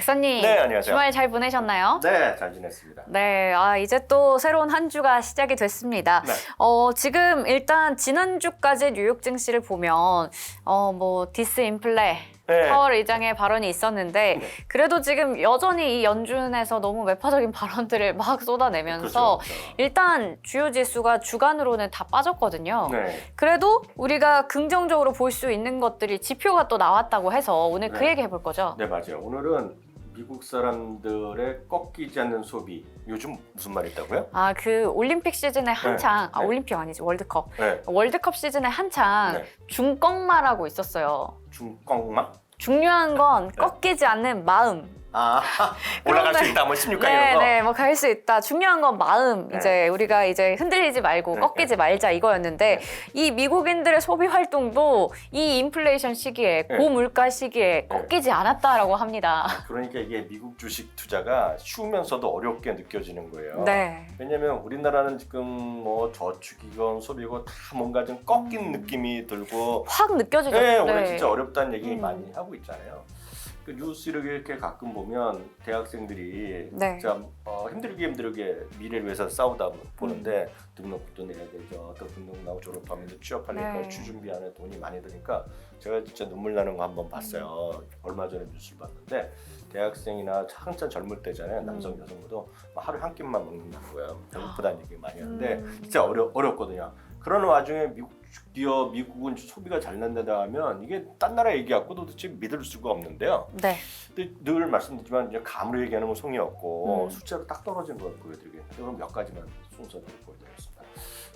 박사님, 네, 안녕하세요. 주말 잘 보내셨나요? 네, 잘 지냈습니다. 네, 이제 또 새로운 한 주가 시작이 됐습니다. 네. 지금 일단 지난주까지 뉴욕 증시를 보면 뭐 디스인플레 네. 파월 의장의 발언이 있었는데 네. 그래도 지금 여전히 이 연준에서 너무 매파적인 발언들을 막 쏟아내면서 그렇죠. 일단 주요 지수가 주간으로는 다 빠졌거든요. 네. 그래도 우리가 긍정적으로 볼 수 있는 것들이 지표가 또 나왔다고 해서 오늘 그 네. 얘기 해볼 거죠. 네, 맞아요. 오늘은 미국 사람들의 꺾이지 않는 소비. 요즘 무슨 말이 있다고요? 그 올림픽 시즌에 한창, 네. 올림픽 아니지, 월드컵. 네. 월드컵 시즌에 한창 네. 중꺾마라고 있었어요. 중꺾마? 중요한 건 네. 꺾이지 않는 마음. 올라갈 수 그런데- 있다. 뭐 16강 이런 거. 네, 뭐 갈 수 있다. 중요한 건 마음. 네. 이제 우리가 이제 흔들리지 말고 네, 꺾이지 네. 말자 이거였는데 네. 이 미국인들의 소비 활동도 이 인플레이션 시기에 네. 고물가 시기에 꺾이지 않았다라고 합니다. 그러니까 이게 미국 주식 투자가 쉬우면서도 어렵게 느껴지는 거예요. 네. 왜냐면 우리나라는 지금 뭐 저축이건 소비고 다 뭔가 좀 꺾인 느낌이 들고 확 느껴지죠. 네, 올해 진짜 어렵다는 얘기 음. 많이 하고 있잖아요. 그 뉴스를 이렇게 가끔 보면 대학생들이 네. 진짜 힘들게 미래를 위해서 싸우다 보는데 등록도 내야 되죠. 또 등록 나고 졸업하면 취업하니까 네. 취준비안에 돈이 많이 드니까 제가 진짜 눈물 나는 거 한번 봤어요. 얼마 전에 뉴스를 봤는데 대학생이나 한참 젊을 때잖아요. 남성 여성 모두 하루에 한 끼만 먹는다고요. 배고프다는 얘기 많이 하는데 진짜 어렵거든요. 그런 와중에 미국은 소비가 잘 난다고 하면 이게 딴 나라 얘기하고 도대체 믿을 수가 없는데요. 네. 근데 늘 말씀드리지만 이제 감으로 얘기하는 건 송이 없고 음. 숫자로 딱 떨어진 걸 보여드리겠는데 그럼 몇 가지만 순서대로 보여드리겠습니다.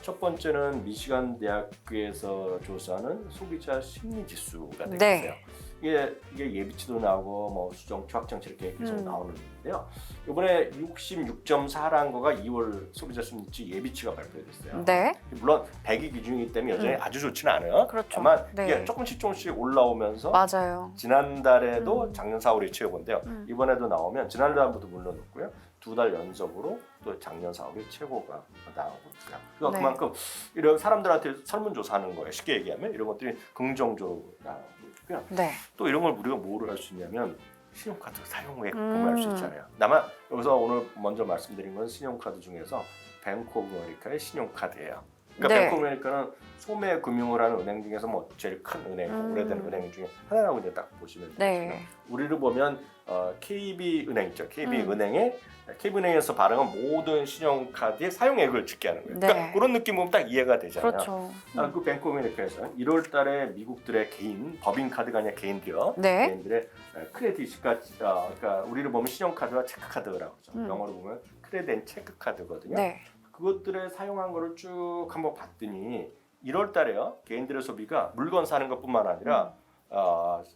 첫 번째는 미시간 대학교에서 조사하는 소비자 심리 지수가 되겠어요. 네. 이게 예비치도 나오고 뭐 수정치, 확정치 이렇게 계속 나오는데요. 이번에 66.4라는 거가 2월 소비자 심리치 예비치가 발표됐어요. 네. 물론 100이 기준이기 때문에 여전히 아주 좋지는 않아요. 그렇죠. 다만 네. 이게 조금씩 올라오면서 맞아요. 지난달에도 작년 4월에 최고인데요. 음. 이번에도 나오면 지난달부터 물론 높고요. 2달 연속으로 또 작년 4월이 최고가 나오고 있고요. 그러니까 네. 그만큼 이런 사람들한테 설문조사하는 거예요. 쉽게 얘기하면 이런 것들이 긍정적으로 나오고 있고요. 네. 또 이런 걸 우리가 뭐를 할 수 있냐면 신용카드 사용액 보면 알 수 있잖아요. 다만 여기서 오늘 먼저 말씀드린 건 신용카드 중에서 뱅크 오브 아메리카의 신용카드예요. 그러니까 네. 뱅크 오브 아메리카는 소매 금융을 하는 은행 중에서 뭐 제일 큰 은행, 오래된 은행 중에 하나라고 이제 딱 보시면 되거든요. 네. 우리를 보면 KB은행 있죠. KB은행에서 발행한 모든 신용카드의 사용액을 집계 하는 거예요. 네. 그러니까 그런 느낌 보면 딱 이해가 되잖아요. 그렇죠. 그 뱅크 오브 아메리카에서 1월 달에 미국들의 개인, 법인 카드가 아니라 개인들요. 네. 개인들의 크레딧가 그러니까 우리를 보면 신용카드와 체크카드라고 그러죠. 영어로 보면 크레딧 앤 체크카드거든요. 네. 그것들에 사용한 거를 쭉 한번 봤더니 1월 달에요. 개인들의 소비가 물건 사는 것뿐만 아니라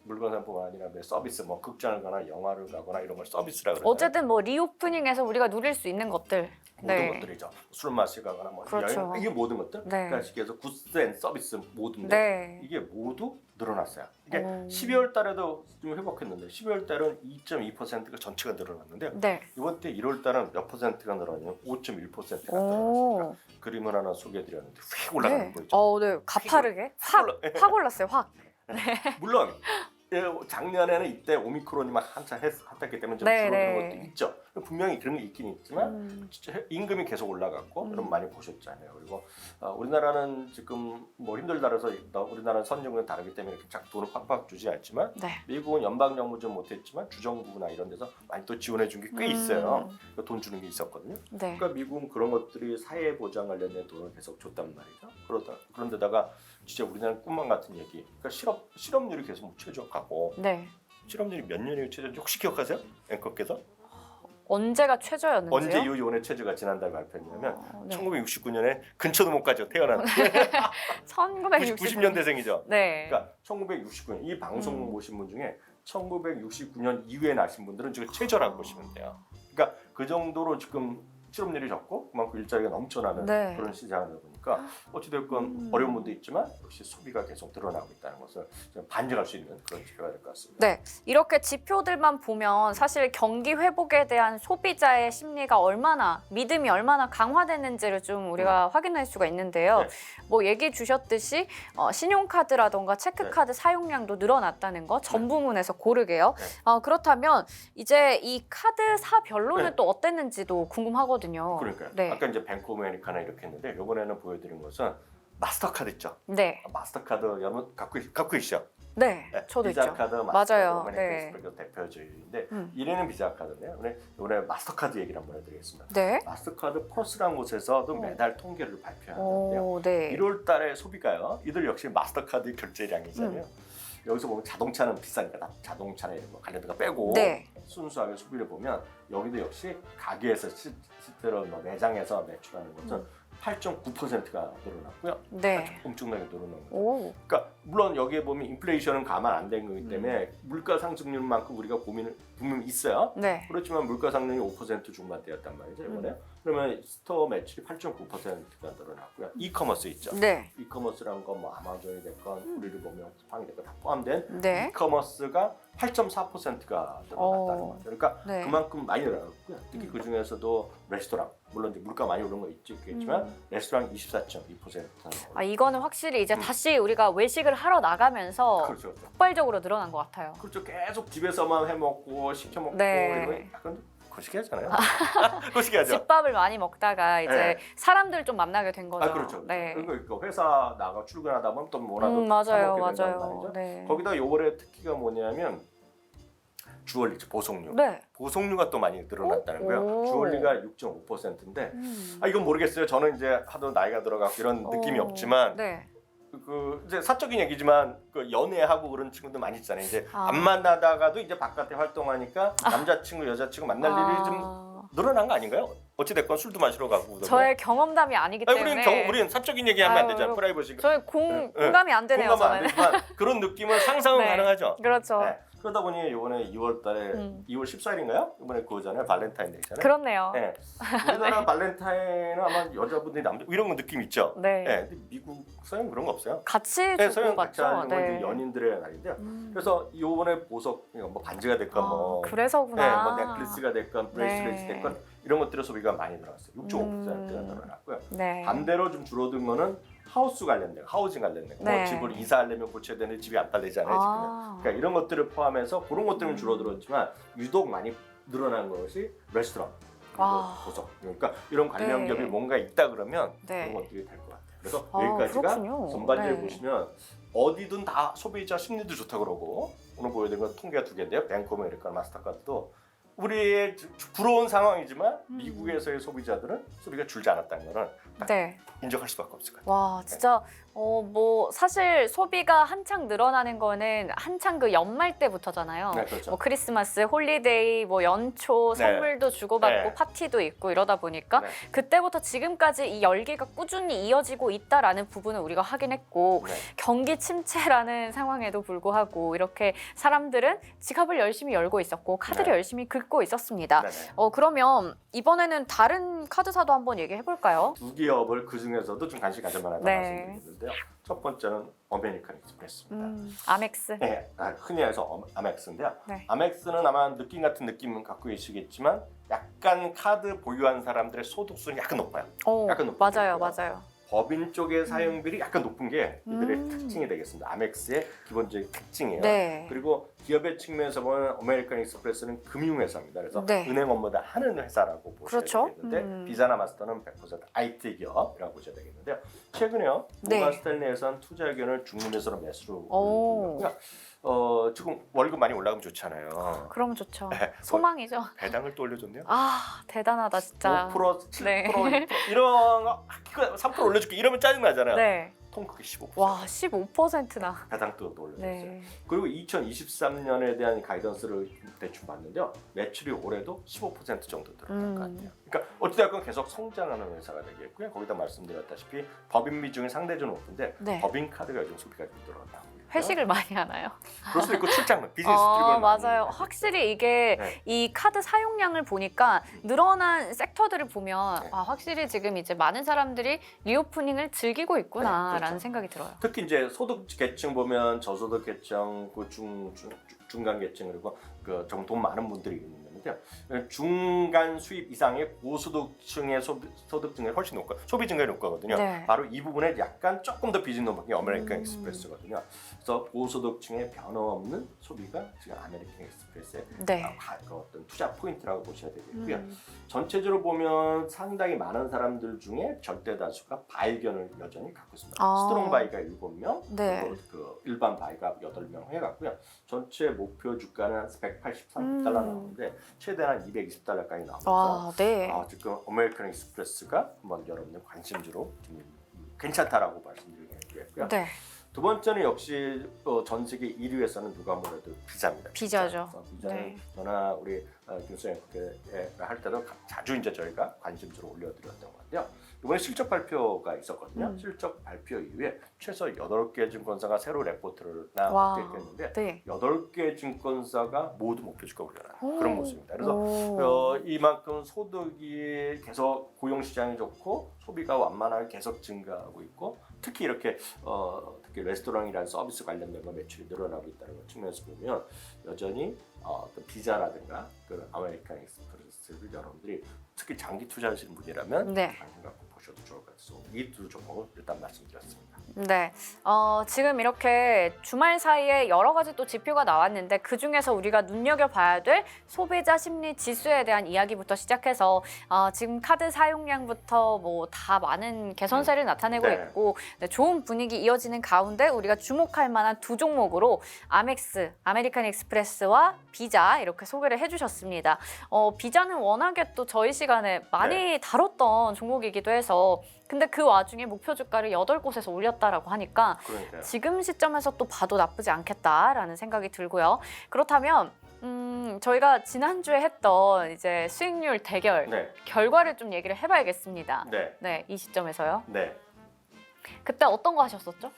물건 사는 뿐만 아니라 서비스, 뭐 극장을 가거나 영화를 가거나 이런 걸 서비스라고 그러잖아요. 어쨌든 뭐 리오프닝에서 우리가 누릴 수 있는 것들. 모든 네. 것들이죠. 술 마시러 가거나 뭐 그렇죠. 여행, 이게 모든 것들. 네. 그러니까 쉽게 해서 굿스 앤 서비스 모든데 네. 이게 모두 늘어났어요. 이게 오. 12월 달에도 좀 회복했는데 12월 달은 2.2%가 전체가 늘어났는데요. 네. 이번 때 1월 달은 몇 퍼센트가 늘어나냐면 5.1%가 오. 늘어났어요. 그림을 하나 소개해드렸는데 휙 올라가는 네. 거 있죠. 네. 가파르게 확 올랐어요. 확. 물론 작년에는 이때 오미크론이 막 한참 핫했기 때문에 좀 네, 줄어드는 네. 것도 있죠. 분명히 그런 게 있긴 있지만 진짜 임금이 계속 올라갔고 여러분 많이 보셨잖아요. 그리고 우리나라는 지금 뭐 힘들다 해서 우리나라는 선진국은 다르기 때문에 이렇게 돈을 팍팍 주지 않지만 네. 미국은 연방정부 좀 못했지만 주정부나 이런 데서 많이 또 지원해 준 게 꽤 있어요. 돈 주는 게 있었거든요. 네. 그러니까 미국은 그런 것들이 사회 보장 관련된 돈을 계속 줬단 말이죠. 그런데다가 진짜 우리나라는 꿈만 같은 얘기. 그러니까 실업률이 계속 최저가고 네. 실업률이 몇 년이 최저인지 혹시 기억하세요? 앵커께서? 언제가 최저였는지요? 언제 이번에 최저가 지난달 발표했냐면 네. 1969년에 근처도 못 가죠. 태어났는데 1960. 90년대생이죠. 네. 그러니까 1969년 이 방송 보신 분 중에 1969년 이후에 나신 분들은 지금 최저라고 보시면 돼요. 그러니까 그 정도로 지금 실업률이 적고 그만큼 일자리가 넘쳐나는 네. 그런 시장이다 보니까 보니까 어찌됐건 어려운 분도 있지만 역시 소비가 계속 늘어나고 있다는 것을 좀 반증할 수 있는 그런 지표가 될 것 같습니다. 네, 이렇게 지표들만 보면 사실 경기 회복에 대한 소비자의 심리가 얼마나 믿음이 얼마나 강화됐는지를 좀 우리가 확인할 수가 있는데요. 네. 뭐 얘기 주셨듯이 신용카드라던가 체크카드 사용량도 늘어났다는 거 전 부문에서 고르게요. 네. 그렇다면 이제 이 카드사별로는 네. 또 어땠는지도 궁금하거든요. 그러니까요. 네. 아까 이제 뱅크 오브 아메리카나 이렇게 했는데 이번에는 보여드린 것은 마스터카드 있죠. 네, 마스터카드 여러분 갖고 계시죠? 네, 네, 저도 비자 있죠. 카드, 맞아요. 마스터카드, 네. 네. 대표적인데 음. 1위는 비자 카드인데요. 이번에 마스터카드 얘기를 한번 해드리겠습니다. 네. 마스터카드 플러스라는 곳에서도 매달 통계를 발표하는데요. 오, 네. 1월 달에 소비가요. 이들 역시 마스터카드 결제량이잖아요. 여기서 보면 자동차는 비싸니까 자동차나 이런 거 관련된 거 빼고 네. 순수하게 소비를 보면 여기도 역시 가게에서 실제로 뭐 매장에서 매출하는 것은 8.9%가 늘어났고요. 네. 엄청나게 늘어난 거죠. 오, 그러니까 물론 여기에 보면 인플레이션은 감안 안 된 거기 때문에 물가 상승률만큼 우리가 고민을 분명히 있어요. 네. 그렇지만 물가 상승이 5% 중반대였단 말이죠 이번에. 그러면 스토어 매출이 8.9%가 늘어났고요. 이커머스 있죠. 네. 이커머스라는 건 뭐 아마존이 됐건 우리를 보면 쿠팡이 됐건 다 포함된 네. 이커머스가 8.4%가 늘어났다는 오. 거죠. 그러니까 네. 그만큼 많이 늘어났고요. 특히 그 중에서도 레스토랑 물론 이제 물가 많이 오른 거 있겠지만 레스토랑 24.2%. 이거는 확실히 이제 다시 우리가 외식을 하러 나가면서 그렇죠. 폭발적으로 늘어난 것 같아요. 그렇죠. 계속 집에서만 해 먹고 시켜 먹고 네. 이러면 약간 거시기하잖아요. 거시기하죠. 집밥을 많이 먹다가 이제 네. 사람들 좀 만나게 된 거죠. 그렇죠. 네. 그리고 회사 나가 출근하다 보면 또 뭐라도 맞아요, 사 먹게 된단 맞아요. 말이죠. 네. 거기다 요번에 특기가 뭐냐면 주얼리, 보석류. 네. 보석류가 또 많이 늘어났다는 거예요. 오. 주얼리가 6.5%인데 이건 모르겠어요. 저는 이제 하도 나이가 들어가고 이런 느낌이 없지만 네. 그 이제 사적인 얘기지만 그 연애하고 그런 친구들 많이 있잖아요. 이제 아. 안 만나다가도 이제 바깥에 활동하니까 남자친구, 여자친구 만날 일이 좀 늘어난 거 아닌가요? 어찌 됐건 술도 마시러 가고 그러면. 저의 경험담이 아니기 때문에 우리는 사적인 얘기하면 안 되잖아요. 아유, 프라이버시가. 저의 공감이 안 되네요. 공감은 안 저는. 되지만 그런 느낌은 상상은 네. 가능하죠. 그렇죠. 네. 그러다 보니 이번에 2월달에 2월 14일인가요? 이번에 그거잖아요. 발렌타인데이잖아요. 그렇네요. 네. 우리나라 발렌타인은 아마 여자분들이 남자 이런 거 느낌 있죠. 네. 네. 근데 미국 서양 그런 거 없어요. 같이 네, 주고 서양 같이 받죠. 하는 건 이제 연인들의 날인데요. 그래서 이번에 보석 뭐 반지가 됐건 뭐 그래서구나. 네, 뭐 넥클리스가 됐건 브레이슬릿이 네. 됐건 이런 것들의 소비가 많이 늘어났어요. 6.5%가 늘어났고요. 네. 반대로 좀 줄어든 거는 하우스 관련된, 하우징 관련된 거. 네. 뭐 집을 이사하려면 고쳐야 되는데 집이 안 팔리잖아요. 지금. 그러니까 이런 것들을 포함해서 그런 것들은 줄어들었지만 유독 많이 늘어난 것이 레스토랑, 와. 보석. 그러니까 이런 관련 네. 기업이 뭔가 있다 그러면 네. 그런 것들이 될 것 같아요. 그래서 아, 여기까지가 그렇군요. 전반적으로 네. 보시면 어디든 다 소비자 심리도 좋다 그러고 오늘 보여드린 건 통계가 두 개인데요. 뱅크 오브 아메리카, 마스터카드도 우리의 부러운 상황이지만 미국에서의 소비자들은 소비가 줄지 않았다는 거는 네. 인정할 수밖에 없을 것 같아요. 와, 진짜 뭐 사실 소비가 한창 늘어나는 거는 한창 그 연말 때부터잖아요. 네, 그렇죠. 뭐 크리스마스, 홀리데이, 뭐 연초, 네. 선물도 주고받고 네. 파티도 있고 이러다 보니까 네. 그때부터 지금까지 이 열기가 꾸준히 이어지고 있다라는 부분을 우리가 확인했고 네. 경기 침체라는 상황에도 불구하고 이렇게 사람들은 지갑을 열심히 열고 있었고 카드를 네. 열심히 긁고 있었습니다. 네네. 그러면 이번에는 다른 카드사도 한번 얘기해 볼까요? 두 기업을 그 중에서도 좀 관심 가질 만하다 네. 말씀드리는데요. 첫 번째는 어메리칸 익스프레스입니다. 아멕스. 네, 흔히 해서 아멕스인데요. 네. 아멕스는 아마 느낌 같은 느낌은 갖고 계시겠지만 약간 카드 보유한 사람들의 소득 수는 약간 높아요. 약간 높은 맞아요, 편이고요. 맞아요. 법인 쪽의 사용비율이 약간 높은 게 이들의 음. 특징이 되겠습니다. 아멕스의 기본적인 특징이에요. 네. 그리고 기업의 측면에서 보면 어메리칸 익스프레스는 금융회사입니다. 그래서 네. 은행 업무를 하는 회사라고 보셔야 그렇죠. 되겠는데 비자나 마스터는 100% IT 기업이라고 보셔야 되겠는데요. 최근에요. 네. 모건 스탠리에서는 투자 의견을 중립에서 매수로 오. 올렸고요. 지금 월급 많이 올라가면 좋잖아요. 그러면 좋죠. 네. 소망이죠. 배당을 또 올려줬네요. 아, 대단하다 진짜. 5%, 7%, 네. 6%, 이런 거 3% 올려줄게 이러면 짜증나잖아요. 네. 통 크게 15%. 와, 15%나. 배당 또 올려줬어요. 네. 그리고 2023년에 대한 가이던스를 대충 봤는데요. 매출이 올해도 15% 정도 늘어날 것 같아요. 그러니까 어찌됐건 계속 성장하는 회사가 되겠고요. 거기다 말씀드렸다시피 법인 비중이 상대적으로 높은데 네. 법인 카드가 요즘 소비가 좀 늘어나고 있다. 회식을 많이 하나요? 그럴 수도 있고 출장, 비즈니스 트립을 많이 맞아요. 하죠. 확실히 이게 네. 이 카드 사용량을 보니까 늘어난 섹터들을 보면 네. 확실히 지금 이제 많은 사람들이 리오프닝을 즐기고 있구나라는 네, 그렇죠. 생각이 들어요. 특히 이제 소득 계층 보면 저소득 계층, 그 중간 계층 그리고 그 좀 돈 많은 분들이 있는데요. 중간 수입 이상의 고소득층의 소득 증가율이 훨씬 높고 소비 증가율이 높거든요. 네. 바로 이 부분에 약간 조금 더 빚은 높은 게 아메리칸 음. 익스프레스거든요. 그래서 고소득층의 변함없는 소비가 지금 아메리칸 익스프레스의 네. 그 어떤 투자 포인트라고 보셔야 되겠고요. 음. 전체적으로 보면 상당히 많은 사람들 중에 절대 다수가 바이견을 여전히 갖고 있습니다. 스트롱 바이가 7명, 네. 그리고 그 일반 바이가 8명 해갖고요. 전체 목표 주가는 183달러 나오는데 최대한 220달러까지 나오면서 와, 네. 지금 아메리칸 익스프레스가 한번 여러분들 관심주로 괜찮다라고 말씀드리겠고요. 네. 두 번째는 역시 전 세계 1위에서는 누가 뭐래도 비자입니다. 비자죠. 비자는 네. 저나 우리 김수영 할 때도 자주 이제 저희가 관심주로 올려드렸던 것 같아요. 이번에 실적 발표가 있었거든요. 실적 발표 이후에 최소 8개 증권사가 새로 레포트를 발표했는데 네. 8개 증권사가 모두 목표 주가 올려놔요. 그런 모습입니다. 그래서 오. 이만큼 소득이 계속 고용 시장이 좋고 소비가 완만하게 계속 증가하고 있고 특히 이렇게 특히 레스토랑이라는 서비스 관련된 거 매출이 늘어나고 있다는 것 측면에서 보면 여전히 또 비자라든가 그 아메리칸 익스프레스를 여러분들이 특히 장기 투자하시는 분이라면 네. 관심 갖고 보셔도 좋을 것 같아서 이 두 종목을 일단 말씀드렸습니다. 네, 지금 이렇게 주말 사이에 여러 가지 또 지표가 나왔는데 그 중에서 우리가 눈여겨봐야 될 소비자 심리 지수에 대한 이야기부터 시작해서 지금 카드 사용량부터 뭐 다 많은 개선세를 나타내고 네. 있고 네, 좋은 분위기 이어지는 가운데 우리가 주목할 만한 두 종목으로 아멕스, 아메리칸 익스프레스와 비자 이렇게 소개를 해주셨습니다. 비자는 워낙에 또 저희 시간에 많이 다뤘던 종목이기도 해서 근데 그 와중에 목표 주가를 8곳에서 올렸다라고 하니까 그러니까요. 지금 시점에서 또 봐도 나쁘지 않겠다라는 생각이 들고요. 그렇다면 저희가 지난주에 했던 이제 수익률 대결 네, 결과를 좀 얘기를 해봐야겠습니다. 네, 네, 이 시점에서요. 네. 그때 어떤 거 하셨었죠?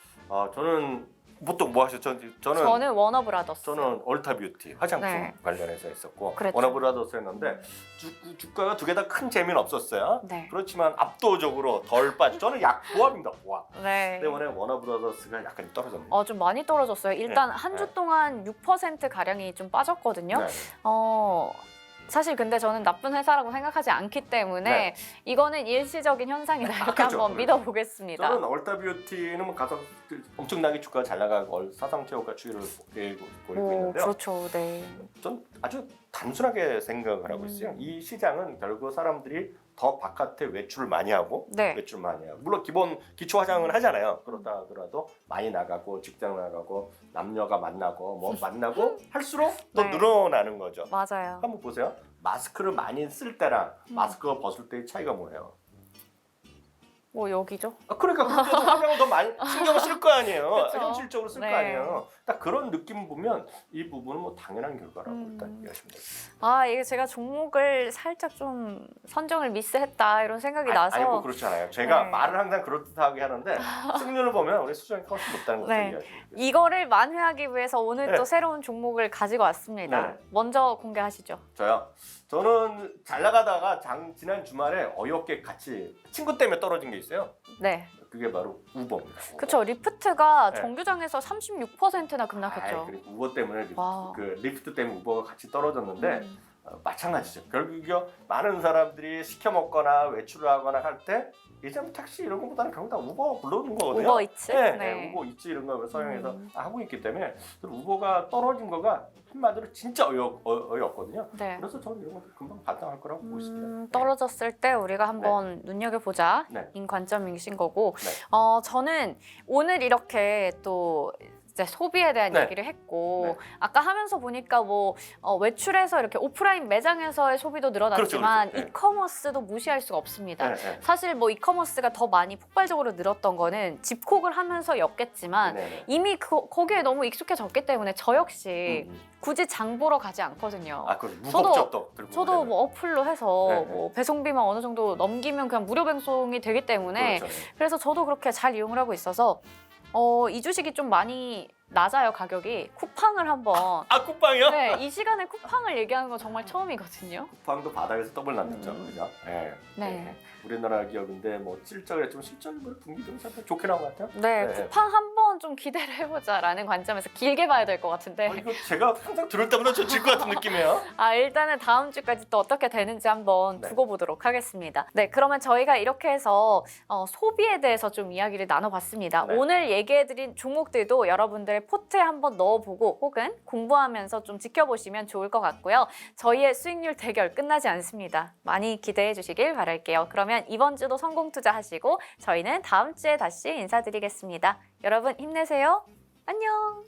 저는 보통 뭐 하셨죠? 저는 워너브라더스. 저는 얼타뷰티 화장품 네. 관련해서 했었고 그랬죠. 워너브라더스 했는데 주가가 두 개 다 큰 재미는 없었어요. 네. 그렇지만 압도적으로 덜 빠져. 저는 보합입니다. 보합. 네. 때문에 워너브라더스가 약간 떨어졌네요. 좀 많이 떨어졌어요. 일단 네. 한 주 동안 6% 가량이 좀 빠졌거든요. 네. 사실 근데 저는 나쁜 회사라고 생각하지 않기 때문에 네. 이거는 일시적인 현상이다 이렇게 그렇죠. 한번 믿어보겠습니다. 저는 얼타뷰티는 뭐 가서 엄청나게 주가가 잘 나가고 사상체육과 추이를 보이고 있는데요. 그렇죠. 네. 전 아주 단순하게 생각을 하고 있어요. 이 시장은 결국 사람들이 더 바깥에 외출을 많이 하고 네. 외출 많이 하고 물론 기본 기초 화장은 하잖아요. 그러다 하더라도 많이 나가고 직장 나가고 남녀가 만나고 뭐 만나고 할수록 더 네. 늘어나는 거죠. 맞아요. 한번 보세요. 마스크를 많이 쓸 때랑 마스크가 벗을 때의 차이가 뭐예요? 뭐 여기죠? 그러니까 그때도 화장을 더 많이 신경을 쓸 거 아니에요. 그쵸. 현실적으로 쓸 거 네. 아니에요. 딱 그런 느낌 보면 이 부분은 뭐 당연한 결과라고 일단 이해하시면 됩니다. 이게 제가 종목을 살짝 좀 선정을 미스했다 이런 생각이 나서 아니 뭐 그렇잖아요. 제가 네. 말을 항상 그렇다하게 하는데 승률을 보면 우리 수정이 훨씬 높다는 것을 네. 이해하시면 됩니다. 이거를 만회하기 위해서 오늘 네. 또 새로운 종목을 가지고 왔습니다. 네. 먼저 공개하시죠. 저는 잘 나가다가 지난 주말에 어이없게 같이 친구 때문에 떨어진 게 있어요. 네. 그게 바로 우버입니다. 우버. 그렇죠. 리프트가 네. 정규장에서 36%나 급락했죠. 그리고 우버 때문에 와. 그 리프트 때문에 우버가 같이 떨어졌는데 음. 마찬가지죠. 결국요 많은 사람들이 시켜 먹거나 외출을 하거나 할 때 예전 택시 이런 것보다는 결국 다 우버 불러오는 거거든요. 우버 이츠? 네, 네. 우버 이츠 이런 거 서양에서 하고 있기 때문에 우버가 떨어진 거가 한마디로 진짜 어이없거든요. 네. 그래서 저는 이런 것도 금방 반등할 거라고 보고 있습니다. 떨어졌을 때 우리가 한번 눈여겨보자 네. 인 관점이신 거고 네. 저는 오늘 이렇게 또 이제 소비에 대한 네. 얘기를 했고 네. 아까 하면서 보니까 뭐 외출해서 이렇게 오프라인 매장에서의 소비도 늘어났지만 그렇죠. 네. 이커머스도 무시할 수가 없습니다. 네, 네. 사실 뭐 이커머스가 더 많이 폭발적으로 늘었던 거는 집콕을 하면서였겠지만 네, 네. 이미 거기에 너무 익숙해졌기 때문에 저 역시 음. 굳이 장 보러 가지 않거든요. 그 무겁죠 들고 저도 오면은. 뭐 어플로 해서 네, 네. 뭐 배송비만 어느 정도 넘기면 그냥 무료 배송이 되기 때문에 그렇죠. 그래서 저도 그렇게 잘 이용을 하고 있어서 이 주식이 좀 많이 낮아요, 가격이. 쿠팡을 한번. 아 쿠팡이요? 네, 이 시간에 쿠팡을 얘기하는 건 정말 처음이거든요. 쿠팡도 바닥에서 더블 났죠, 그죠? 네. 네. 우리나라 기업인데 뭐 실적을 했지만 실적이 뭐 분기도 상당히 좋게 나온 것 같아요. 네, 쿠팡 한번 좀 기대를 해보자라는 관점에서 길게 봐야 될 것 같은데. 이거 제가 항상 들을 때마다 저 질 것 같은 느낌이에요. 일단은 다음 주까지 또 어떻게 되는지 한번 네. 두고 보도록 하겠습니다. 네, 그러면 저희가 이렇게 해서 소비에 대해서 좀 이야기를 나눠봤습니다. 네. 오늘 얘기해드린 종목들도 여러분들의 포트에 한번 넣어보고 혹은 공부하면서 좀 지켜보시면 좋을 것 같고요. 저희의 수익률 대결 끝나지 않습니다. 많이 기대해 주시길 바랄게요. 그러면 이번 주도 성공 투자하시고 저희는 다음 주에 다시 인사드리겠습니다. 여러분 힘내세요. 안녕.